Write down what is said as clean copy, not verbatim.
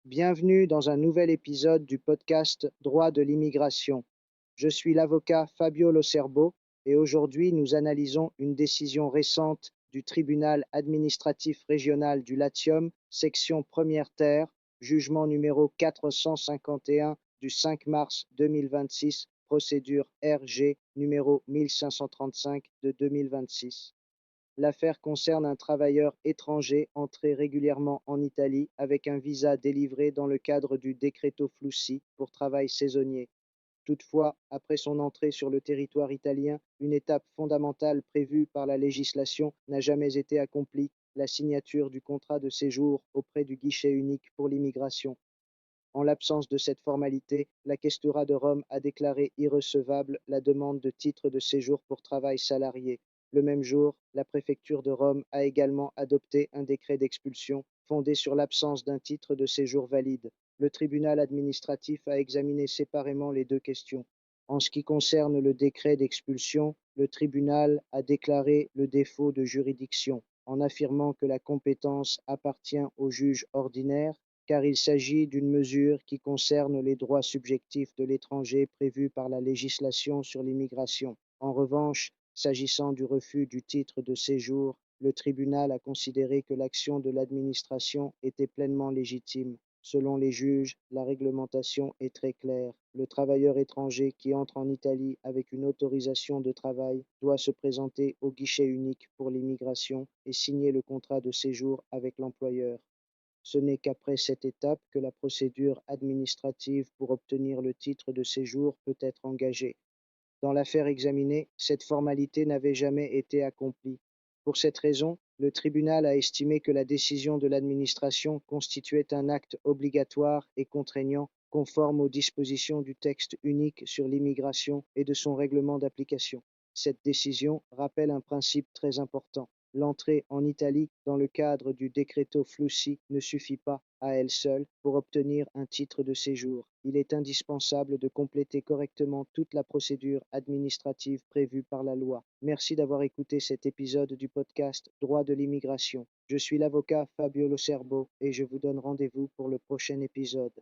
Bienvenue dans un nouvel épisode du podcast Droit de l'immigration. Je suis l'avocat Fabio Locerbo et aujourd'hui nous analysons une décision récente du tribunal administratif régional du Latium, section première terre, jugement numéro 451 du 5 mars 2026, procédure RG numéro 1535 de 2026. L'affaire concerne un travailleur étranger entré régulièrement en Italie avec un visa délivré dans le cadre du Decreto Flussi pour travail saisonnier. Toutefois, après son entrée sur le territoire italien, une étape fondamentale prévue par la législation n'a jamais été accomplie, la signature du contrat de séjour auprès du guichet unique pour l'immigration. En l'absence de cette formalité, la Questura de Rome a déclaré irrecevable la demande de titre de séjour pour travail salarié. Le même jour, la préfecture de Rome a également adopté un décret d'expulsion fondé sur l'absence d'un titre de séjour valide. Le tribunal administratif a examiné séparément les deux questions. En ce qui concerne le décret d'expulsion, le tribunal a déclaré le défaut de juridiction en affirmant que la compétence appartient au juge ordinaire car il s'agit d'une mesure qui concerne les droits subjectifs de l'étranger prévus par la législation sur l'immigration. En revanche, s'agissant du refus du titre de séjour, le tribunal a considéré que l'action de l'administration était pleinement légitime. Selon les juges, la réglementation est très claire. Le travailleur étranger qui entre en Italie avec une autorisation de travail doit se présenter au guichet unique pour l'immigration et signer le contrat de séjour avec l'employeur. Ce n'est qu'après cette étape que la procédure administrative pour obtenir le titre de séjour peut être engagée. Dans l'affaire examinée, cette formalité n'avait jamais été accomplie. Pour cette raison, le tribunal a estimé que la décision de l'administration constituait un acte obligatoire et contraignant, conforme aux dispositions du texte unique sur l'immigration et de son règlement d'application. Cette décision rappelle un principe très important. L'entrée en Italie dans le cadre du Decreto Flussi ne suffit pas, à elle seule, pour obtenir un titre de séjour. Il est indispensable de compléter correctement toute la procédure administrative prévue par la loi. Merci d'avoir écouté cet épisode du podcast Droit de l'immigration. Je suis l'avocat Fabio Locerbo et je vous donne rendez-vous pour le prochain épisode.